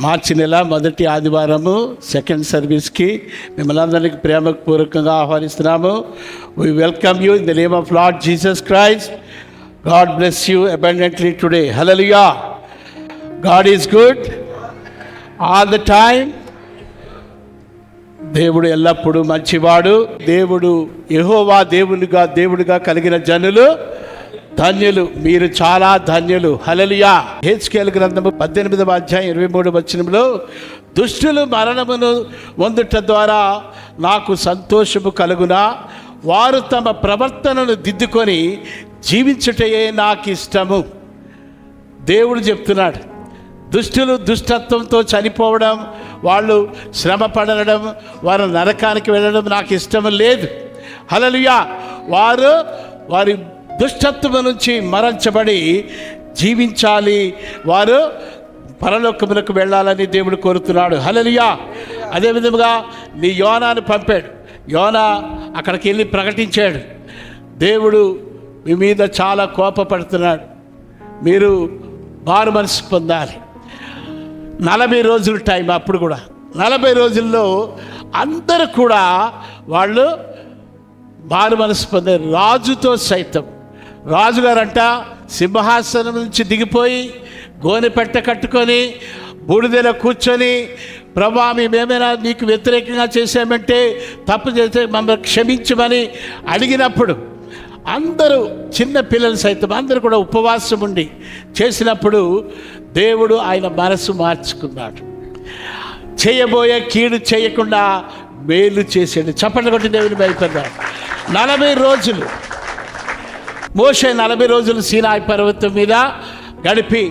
మార్చి నెల మొదటి ఆదివారము సెకండ్ సర్వీస్కి మిమ్మల్ని అందరికీ ప్రేమపూర్వకంగా ఆహ్వానిస్తున్నాము. We welcome you in the name of Lord Jesus Christ. God bless you abundantly today. Hallelujah. God is good all the time. దేవుడు ఎల్లప్పుడూ మంచివాడు. దేవుడు యెహోవా దేవుడిగా కలిగిన జనులు ధన్యులు. మీరు చాలా ధన్యులు. హల్లెలూయా. హెచ్కేలు గ్రంథము 18వ అధ్యాయం 23వ వచనంలో, దుష్టులు మరణమును పొందుట ద్వారా నాకు సంతోషము కలుగునా, వారు తమ ప్రవర్తనను దిద్దుకొని జీవించుటయే నాకు ఇష్టము. దేవుడు చెప్తున్నాడు, దుష్టులు దుష్టత్వంతో చనిపోవడం, వాళ్ళు శ్రమ పడడం, వారు నరకానికి వెళ్ళడం నాకు ఇష్టం లేదు. హల్లెలూయా. వారి దుష్టత్వం నుంచి మరల్చబడి జీవించాలి, వారు పరలోకములకు వెళ్ళాలని దేవుడు కోరుతున్నాడు. హల్లెలూయా. అదేవిధంగా నీ యోనాను పంపాడు. యోనా అక్కడికి వెళ్ళి ప్రకటించాడు, దేవుడు మీ మీద చాలా కోపపడుతున్నాడు, మీరు మారు మనసు పొందాలి. 40 రోజుల టైం. అప్పుడు కూడా 40 రోజుల్లో అందరూ కూడా వాళ్ళు మారు మనసు పొందారు. రాజుతో సైతం. రాజుగారంట సింహాసనం నుంచి దిగిపోయి గోనె పెట్ట కట్టుకొని బూడిదలో కూర్చొని, ప్రభా మేమేమైనా నీకు వ్యతిరేకంగా చేసామంటే, తప్పు చేస్తే మమ్మల్ని క్షమించమని అడిగినప్పుడు అందరూ, చిన్న పిల్లలు సైతం అందరూ కూడా ఉపవాసం ఉండి చేసినప్పుడు దేవుడు ఆయన మనసు మార్చుకున్నాడు. చేయబోయే కీడు చేయకుండా మేలు చేసాడు. చప్పట్లు కొట్టి దేవుని భయపడ్డాడు. 40 రోజులు మోషే 40 రోజులు సీనాయి పర్వతం మీద గడిపి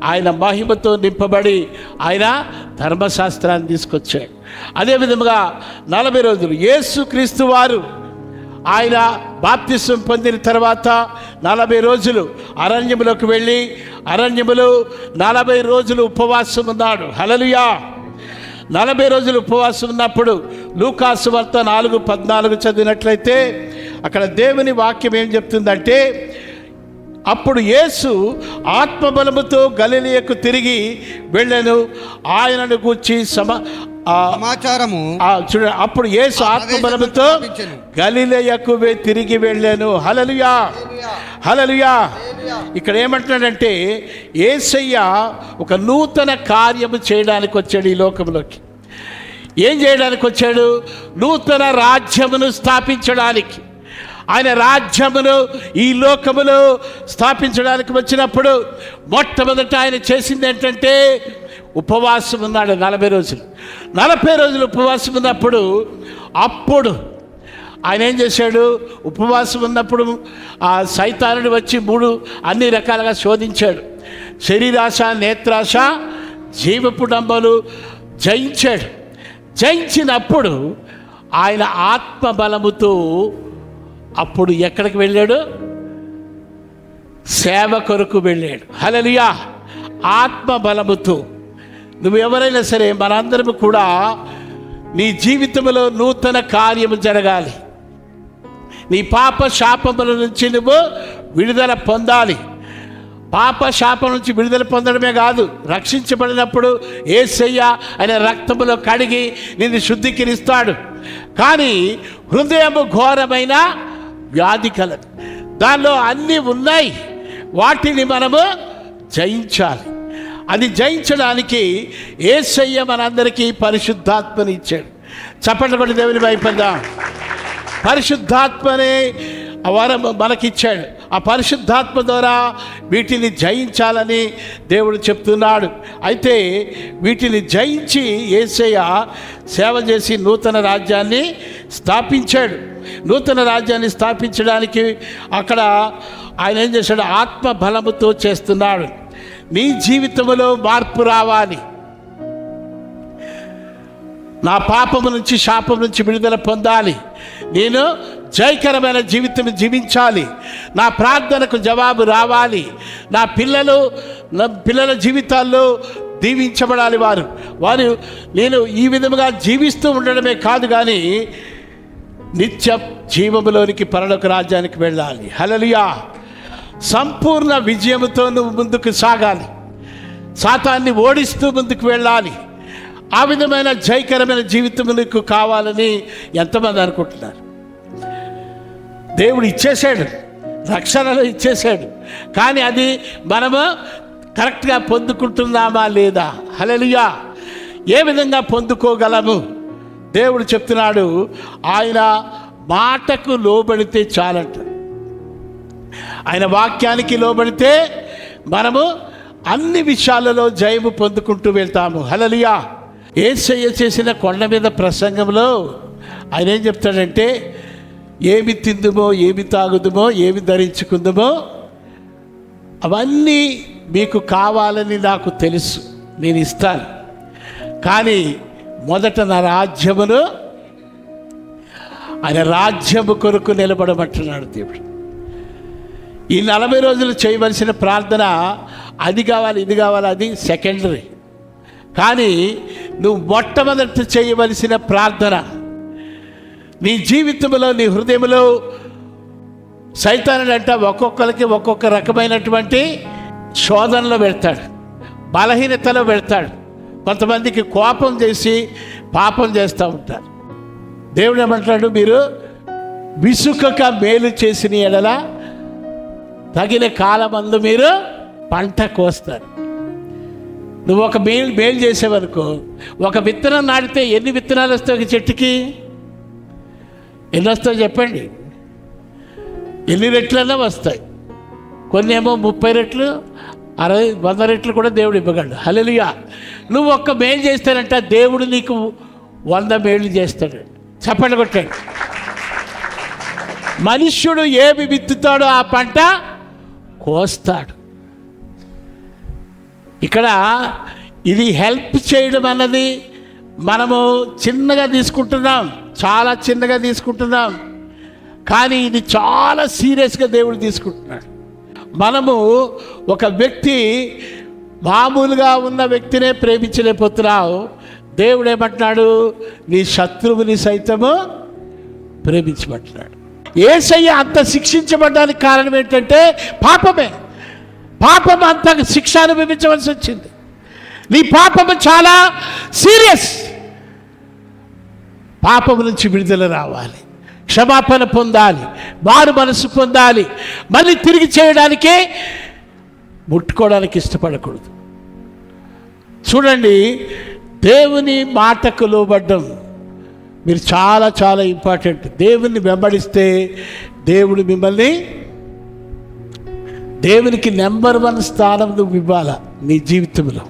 ఆయన మహిమతో నింపబడి ఆయన ధర్మశాస్త్రాన్ని తీసుకొచ్చాడు. అదేవిధంగా 40 రోజులు యేసుక్రీస్తు వారు ఆయన బాప్తిసం పొందిన తర్వాత 40 రోజులు అరణ్యములోకి వెళ్ళి అరణ్యములో 40 రోజులు ఉపవాసం ఉన్నాడు. హల్లెలూయా. 40 రోజులు ఉపవాసం ఉన్నప్పుడు లూకాసు వార్త 4:14 చదివినట్లయితే అక్కడ దేవుని వాక్యం ఏం చెప్తుందంటే, అప్పుడు యేసు ఆత్మబలముతో గలిలయకు తిరిగి వెళ్ళాను, ఆయనను గూర్చి సమాచారము చూడండి. అప్పుడు యేసు ఆత్మబలముతో గలిలయకు తిరిగి వెళ్ళాను. హల్లెలూయా. హల్లెలూయా. ఇక్కడ ఏమంటున్నాడంటే, యేసయ్య ఒక నూతన కార్యము చేయడానికి వచ్చాడు ఈ లోకంలోకి. ఏం చేయడానికి వచ్చాడు? నూతన రాజ్యమును స్థాపించడానికి. ఆయన రాజ్యమును ఈ లోకములో స్థాపించడానికి వచ్చినప్పుడు మొట్టమొదట ఆయన చేసింది ఏంటంటే, ఉపవాసం ఉన్నాడు 40 రోజులు. 40 రోజులు ఉపవాసం ఉన్నప్పుడు అప్పుడు ఆయన ఏం చేశాడు? ఉపవాసం ఉన్నప్పుడు ఆ సైతానుడు వచ్చి అన్ని రకాలుగా శోధించాడు. శరీరాశ, నేత్రాశ, జీవపు డంబలు జయించాడు. జయించినప్పుడు ఆయన ఆత్మబలముతో అప్పుడు ఎక్కడికి వెళ్ళాడు? సేవ కొరకు వెళ్ళాడు. హల్లెలూయా. ఆత్మబలముతో. నువ్వు ఎవరైనా సరే, మనందరం కూడా నీ జీవితంలో నూతన కార్యము జరగాలి. నీ పాప శాపముల నుంచి నువ్వు విడుదల పొందాలి. పాప శాపం నుంచి విడుదల పొందడమే కాదు, రక్షించబడినప్పుడు యేసయ్య ఆయన రక్తములో కడిగి నిన్ను శుద్ధీకరిస్తాడు. కానీ హృదయము ఘోరమైన వ్యాధి కలదు, దానిలో అన్నీ ఉన్నాయి. వాటిని మనము జయించాలి. అది జయించడానికి యేసయ్య మనందరికీ పరిశుద్ధాత్మని ఇచ్చాడు. చప్పట్లు కొట్టి దేవుని భయపడదాం. పరిశుద్ధాత్మనే వరం మనకిచ్చాడు. ఆ పరిశుద్ధాత్మ ద్వారా వీటిని జయించాలని దేవుడు చెప్తున్నాడు. అయితే వీటిని జయించి యేసయ్య సేవ చేసి నూతన రాజ్యాన్ని స్థాపించాడు. నూతన రాజ్యాన్ని స్థాపించడానికి అక్కడ ఆయన ఏం చేశాడు? ఆత్మ బలముతో చేస్తున్నాడు. నీ జీవితంలో మార్పు రావాలి. నా పాపము నుంచి, శాపం నుంచి విడుదల పొందాలి. నేను జయకరమైన జీవితం జీవించాలి. నా ప్రార్థనకు జవాబు రావాలి. నా పిల్లల జీవితాల్లో దీవించబడాలి. వారు నేను ఈ విధముగా జీవిస్తూ ఉండడమే కాదు, కానీ నిత్య జీవములోనికి, పరలోక రాజ్యానికి వెళ్ళాలి. హల్లెలూయా. సంపూర్ణ విజయముతో నువ్వు ముందుకు సాగాలి. సాతాన్ని ఓడిస్తూ ముందుకు వెళ్ళాలి. ఆ విధమైన జయకరమైన జీవితం నీకు కావాలని ఎంతమంది అనుకుంటున్నారు? దేవుడు ఇచ్చేశాడు, రక్షణలో ఇచ్చేశాడు, కానీ అది మనము కరెక్ట్గా పొందుకుంటున్నామా లేదా? హల్లెలూయా! ఏ విధంగా పొందుకోగలము? దేవుడు చెప్తున్నాడు, ఆయన మాటకు లోబడితే చాలంట. ఆయన వాక్యానికి లోబడితే మనము అన్ని విషయాలలో జయము పొందుకుంటూ వెళ్తాము. హల్లెలూయా! యేసయ్య చేసిన కొండ మీద ప్రసంగంలో ఆయన ఏం చెప్తాడంటే, ఏమి తిందుమో, ఏమి తాగుదుమో, ఏమి ధరించుకుందుమో అవన్నీ మీకు కావాలని నాకు తెలుసు, నేను ఇస్తాను. కానీ మొదట నా రాజ్యమును, ఆయన రాజ్యము కొరకు నిలబడమంటున్నాడు దేవుడు. ఈ 40 రోజులు చేయవలసిన ప్రార్థన అది కావాలి, ఇది కావాలి, అది సెకండరీ. కానీ నువ్వు మొట్టమొదట చేయవలసిన ప్రార్థన, నీ జీవితంలో, నీ హృదయంలో సైతానుడు అంట ఒక్కొక్కరికి ఒక్కొక్క రకమైనటువంటి శోధనలో పెడతాడు, బలహీనతలో పెడతాడు. కొంతమందికి కోపం చేసి పాపం చేస్తూ ఉంటారు. దేవుడు ఏమంటాడు, మీరు విసుకక మేలు చేసిన ఎడల తగిన కాలమందు మీరు పంట కోస్తారు. నువ్వు ఒక మేలు చేసేవరకు, ఒక విత్తనం నాటితే ఎన్ని విత్తనాలు వస్తాయి ఒక చెట్టుకి? ఎన్ని వస్తాయి చెప్పండి? ఎన్ని రెట్లన్నా వస్తాయి. కొన్ని ఏమో 30 రెట్లు, 60, 100 రెట్లు కూడా దేవుడు ఇవ్వగలడు. హల్లెలూయా! నువ్వు ఒక్క మేలు చేస్తానంట, దేవుడు నీకు 100 మేలు చేస్తాడు. చప్పట్లు కొట్టాడు. మనుష్యుడు ఏమి విత్తుతాడో ఆ పంట కోస్తాడు. ఇక్కడ ఇది హెల్ప్ చేయడం అన్నది మనము చిన్నగా తీసుకుంటున్నాం, చాలా చిన్నగా తీసుకుంటున్నాం. కానీ ఇది చాలా సీరియస్గా దేవుడు తీసుకుంటున్నాడు. మనము ఒక వ్యక్తి, మామూలుగా ఉన్న వ్యక్తినే ప్రేమించలేకపోతున్నావు. దేవుడు ఏమంటున్నాడు, నీ శత్రువుని సైతము ప్రేమించమంటున్నాడు. యేసయ్య అంత శిక్షించబడ్డానికి కారణం ఏంటంటే పాపమే. పాపం అంత శిక్ష అనుభవించవలసి వచ్చింది. నీ పాపము చాలా సీరియస్. పాపము నుంచి విడుదల రావాలి, క్షమాపణ పొందాలి, మారు మనసు పొందాలి. మళ్ళీ తిరిగి చేయడానికే ముట్టుకోవడానికి ఇష్టపడకూడదు. చూడండి, దేవుని మాటకు లోబడ్డం మీరు చాలా చాలా ఇంపార్టెంట్. దేవుని వెంబడిస్తే దేవుడు మిమ్మల్ని, దేవునికి నెంబర్ 1 స్థానం నువ్వు ఇవ్వాలా నీ జీవితంలో.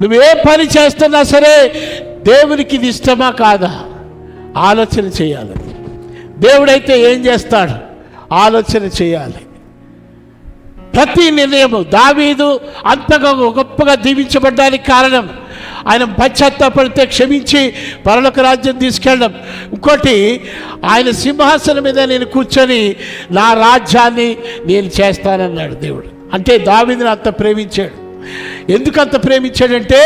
నువ్వు ఏ పని చేస్తున్నా సరే దేవునికి ఇది ఇష్టమా కాదా ఆలోచన చేయాలి. దేవుడైతే ఏం చేస్తాడు ఆలోచన చేయాలి. ప్రతి నిర్ణయము, దావీదు అంతగా గొప్పగా దీవించబడ్డానికి కారణం ఆయన పశ్చాత్తాపడితే క్షమించి పరలోక రాజ్యం తీసుకెళ్ళడం. ఇంకోటి, ఆయన సింహాసనం మీద నేను కూర్చొని నా రాజ్యాన్ని నేను చేస్తానన్నాడు దేవుడు. అంటే దావీదుని అంత ప్రేమించాడు. ఎందుకు అంత ప్రేమించాడంటే,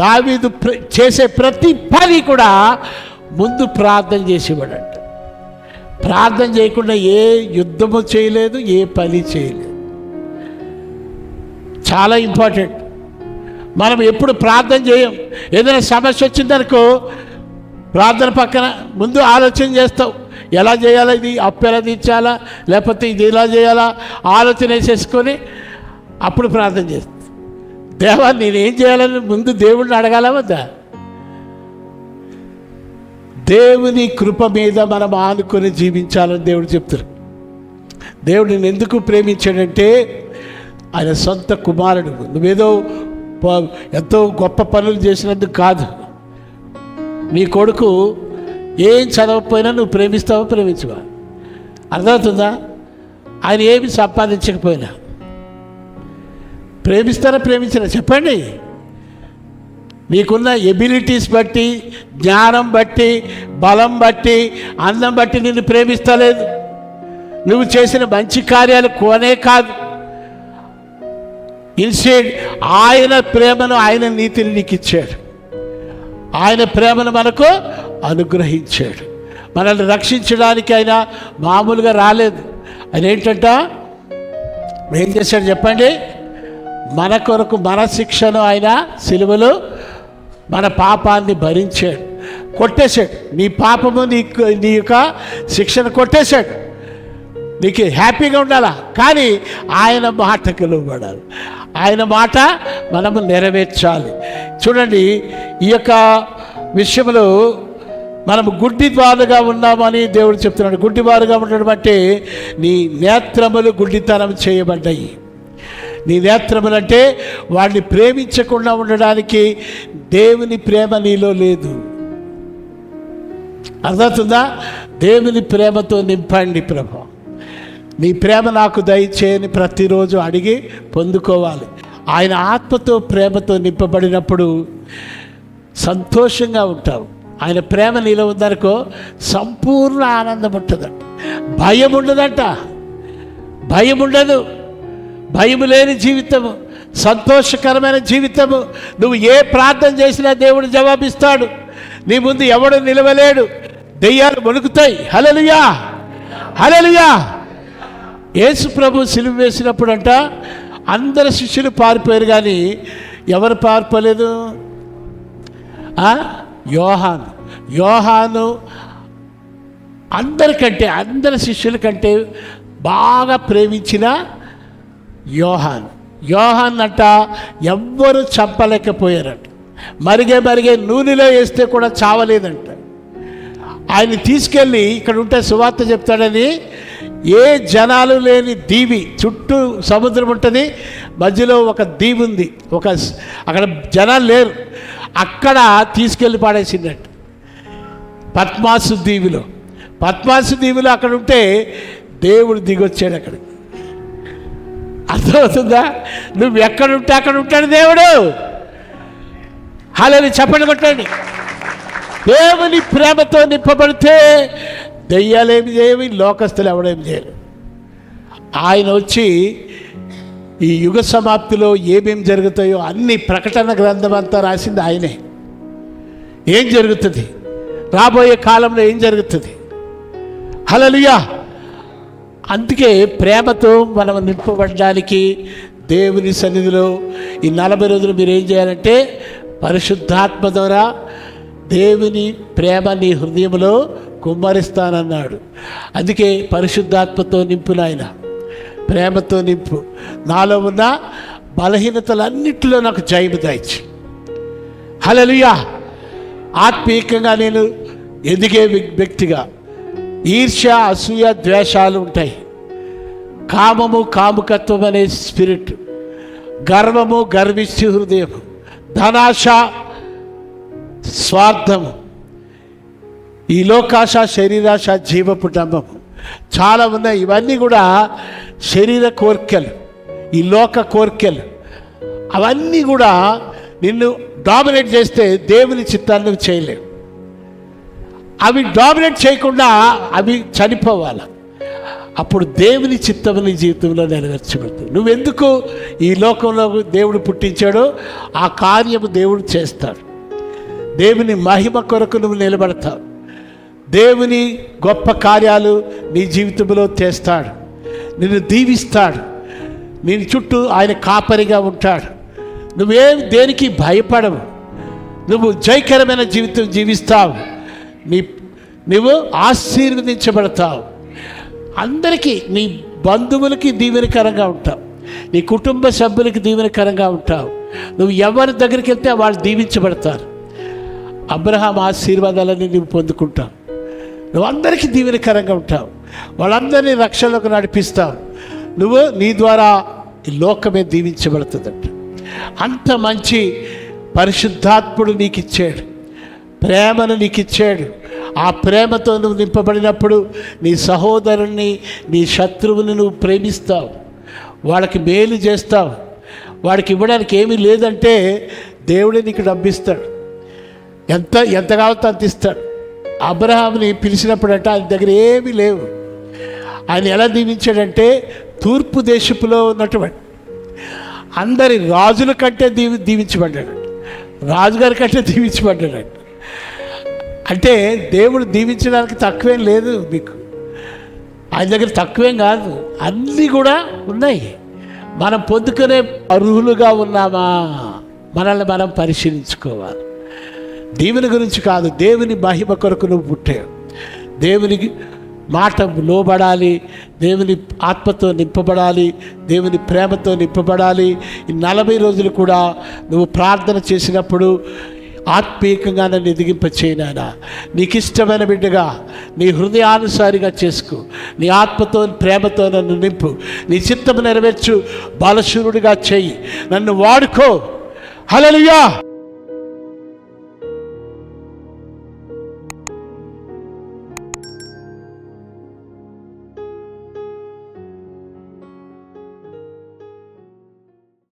దావీదు చేసే ప్రతి పని కూడా ముందు ప్రార్థన చేసేవాడంట. ప్రార్థన చేయకుండా ఏ యుద్ధము చేయలేదు, ఏ పని చేయలేదు. చాలా ఇంపార్టెంట్. మనం ఎప్పుడు ప్రార్థన చేయం. ఏదైనా సమస్య వచ్చిందనుకో, ప్రార్థన పక్కన ముందు ఆలోచన చేస్తావు, ఎలా చేయాలా, ఇది అప్పు ఎలా తీర్చాలా, లేకపోతే ఇది ఎలా చేయాలా, ఆలోచన వేసేసుకొని అప్పుడు ప్రార్థన చేస్తావు. దేవా నేనేం చేయాలని ముందు దేవుడిని అడగాల వద్దా? దేవుని కృప మీద మనం ఆనుకొని జీవించాలని దేవుడు చెప్తారు. దేవుడు నేను ఎందుకు ప్రేమించాడంటే, ఆయన సొంత కుమారుడు. నువ్వేదో ఎంతో గొప్ప పనులు చేసినందుకు కాదు. నీ కొడుకు ఏం చదవకపోయినా నువ్వు ప్రేమిస్తావా, ప్రేమించవా? అర్థమవుతుందా? ఆయన ఏమి సంపాదించకపోయినా ప్రేమిస్తారా, ప్రేమించరా? చెప్పండి. నీకున్న ఎబిలిటీస్ బట్టి, జ్ఞానం బట్టి, బలం బట్టి, అందం బట్టి నిన్ను ప్రేమిస్తలేదు. నువ్వు చేసిన మంచి కార్యాలు కోనే కాదు. ఇన్స్టెడ్ ఆయన ప్రేమను, ఆయన నీతిని నీకు ఇచ్చాడు. ఆయన ప్రేమను మనకు అనుగ్రహించాడు. మనల్ని రక్షించడానికి ఆయన మామూలుగా రాలేదు. ఆయన ఏంటంట, ఏం చేశాడు చెప్పండి? మన కొరకు మన శిక్షను ఆయన సిలువలో మన పాపాన్ని భరించాడు, కొట్టేశాడు. నీ పాపము నీ యొక్క శిక్షను కొట్టేశాడు. నీకు హ్యాపీగా ఉండాలా, కానీ ఆయన మాటకు లోబడాలి. ఆయన మాట మనము నెరవేర్చాలి. చూడండి, ఈ యొక్క విషయంలో మనము గుడ్డివారుగా ఉన్నామని దేవుడు చెప్తున్నాడు. గుడ్డివారుగా ఉండడం అంటే నీ నేత్రములు గుడ్డితనం చేయబడ్డాయి. నీ నేత్రములు అంటే వాడిని ప్రేమించకుండా ఉండడానికి దేవుని ప్రేమ నీలో లేదు. అర్థమవుతుందా? దేవుని ప్రేమతో నింపండి ప్రభు. నీ ప్రేమ నాకు దయచేయని ప్రతిరోజు అడిగి పొందుకోవాలి. ఆయన ఆత్మతో ప్రేమతో నింపబడినప్పుడు సంతోషంగా ఉంటావు. ఆయన ప్రేమ నీలో ఉందనుకో సంపూర్ణ ఆనందం ఉంటుందంట. భయం ఉండదంట, భయం ఉండదు. భయం లేని జీవితము, సంతోషకరమైన జీవితము. నువ్వు ఏ ప్రార్థన చేసినా దేవుడు జవాబిస్తాడు. నీ ముందు ఎవడు నిలవలేడు. దెయ్యాలు వణుకుతాయి. హల్లెలూయా, హల్లెలూయా. యేసు ప్రభు సిలువ వేసినప్పుడు అంట అందరు శిష్యులు పారిపోయారు, కానీ ఎవరు పారిపోలేదు? యోహాను అందరి శిష్యుల కంటే బాగా ప్రేమించిన యోహాన్ అంట ఎవ్వరు చంపలేకపోయారంట. మరిగే నూనెలో వేస్తే కూడా చావలేదంట. ఆయన తీసుకెళ్ళి ఇక్కడ ఉంటే సువార్త చెప్తాడని, ఏ జనాలు లేని దీవి, చుట్టూ సముద్రం ఉంటుంది, మధ్యలో ఒక దీవి ఉంది, అక్కడ జనాలు లేరు, అక్కడ తీసుకెళ్ళి పాడేసిందంట. పద్మాసు దీవిలో అక్కడ ఉంటే దేవుడు దిగొచ్చాడు అక్కడ. అర్థమవుతుందా? నువ్వు ఎక్కడుంటే అక్కడ ఉంటాడు దేవుడు. హల్లెలూయా, చెప్పండి, కొట్టండి. దేవుని ప్రేమతో నింపబడితే దెయ్యాలేమి చేయవి, లోకస్తులు ఎవడేమి చేయరు. ఆయన వచ్చి ఈ యుగ సమాప్తిలో ఏమేమి జరుగుతాయో అన్ని ప్రకటన గ్రంథం అంతా రాసింది ఆయనే. ఏం జరుగుతుంది, రాబోయే కాలంలో ఏం జరుగుతుంది. హల్లెలూయా. అందుకే ప్రేమతో మనం నింపబడడానికి దేవుని సన్నిధిలో ఈ 40 రోజులు మీరు ఏం చేయాలంటే పరిశుద్ధాత్మ ద్వారా దేవుని ప్రేమ నీ హృదయంలో కుమ్మరిస్తానన్నాడు. అందుకే పరిశుద్ధాత్మతో నింపు నాయన, ప్రేమతో నింపు. నాలో ఉన్న బలహీనతలన్నింటిలో నాకు జయము దయచి. హల్లెలూయా. ఆత్మీయంగా నేను ఎదిగే వ్యక్తిగా ఈర్ష్య, అసూయ, ద్వేషాలు ఉంటాయి. కామము, కాముకత్వం అనే స్పిరిట్, గర్వము, గర్విష్టి హృదయము, ధనాశ, స్వార్థము, ఈ లోకాశ, శరీరాశ, జీవపుటంబము చాలా ఉన్నాయి. ఇవన్నీ కూడా శరీర కోరికలు, ఈ లోక కోరికలు. అవన్నీ కూడా నిన్ను డామినేట్ చేస్తే దేవుని చిత్తాన్ని చేయలేవు. అవి డామినేట్ చేయకుండా అవి చనిపోవాలి. అప్పుడు దేవుని చిత్తం నీ జీవితంలో నెరవేర్చబడుతుంది. నువ్వెందుకు ఈ లోకంలో దేవుడు పుట్టించాడో ఆ కార్యము దేవుడు చేస్తాడు. దేవుని మహిమ కొరకు నువ్వు నిలబడతావు. దేవుని గొప్ప కార్యాలు నీ జీవితంలో చేస్తాడు. నిన్ను దీవిస్తాడు. నీ చుట్టూ ఆయన కాపరిగా ఉంటాడు. దేనికి భయపడవు. నువ్వు జయకరమైన జీవితం జీవిస్తావు. నువ్వు ఆశీర్వదించబడతావు. అందరికీ, నీ బంధువులకి దీవెనకరంగా ఉంటావు, నీ కుటుంబ సభ్యులకి దీవెనకరంగా ఉంటావు. నువ్వు ఎవరి దగ్గరికి వెళ్తే వాళ్ళు దీవించబడతారు. అబ్రహాం ఆశీర్వాదాలని నువ్వు పొందుకుంటావు. నువ్వు అందరికీ దీవెనకరంగా ఉంటావు. వాళ్ళందరినీ రక్షణలోకి నడిపిస్తావు. నువ్వు నీ ద్వారా ఈ లోకమే దీవించబడుతుందంట. అంత మంచి పరిశుద్ధాత్ముడు నీకు ఇచ్చాడు, ప్రేమను నీకు ఇచ్చాడు. ఆ ప్రేమతో నువ్వు నింపబడినప్పుడు నీ సహోదరుని, నీ శత్రువుని నువ్వు ప్రేమిస్తావు, వాళ్ళకి మేలు చేస్తావు. వాడికి ఇవ్వడానికి ఏమీ లేదంటే దేవుడే నీకు డబ్బిస్తాడు. ఎంత కావాలో అంత ఇస్తాడు. అబ్రహాంని పిలిచినప్పుడంట ఆయన దగ్గర ఏమీ లేవు. ఆయన ఎలా దీవించాడంటే తూర్పు దేశపులో ఉన్నటువంటి అందరి రాజుల కంటే దీవించబడ్డాడు. రాజుగారి కంటే దీవించబడ్డాడు. అంటే దేవుడు దీవించడానికి తక్కువేం లేదు మీకు. ఆయన దగ్గర తక్కువేం కాదు, అన్నీ కూడా ఉన్నాయి. మనం పొందుకునే అర్హులుగా ఉన్నామా? మనల్ని మనం పరిశీలించుకోవాలి. దేవుని గురించి కాదు, దేవుని మహిమ కొరకు నువ్వు పుట్టావు. దేవునికి మాట లోబడాలి, దేవుని ఆత్మతో నింపబడాలి, దేవుని ప్రేమతో నింపబడాలి. ఈ 40 రోజులు కూడా నువ్వు ప్రార్థన చేసినప్పుడు ఆత్మీయంగా నన్ను ఎదిగింపచేయనాయనా. నీకు ఇష్టమైన బిడ్డగా నీ హృదయానుసారిగా చేసుకో. నీ ఆత్మతో ప్రేమతో నన్ను నింపు. నీ చిత్తము నెరవేర్చు. బాలశూరుడిగా చెయ్యి. నన్ను వాడుకో. హల్లెలూయా.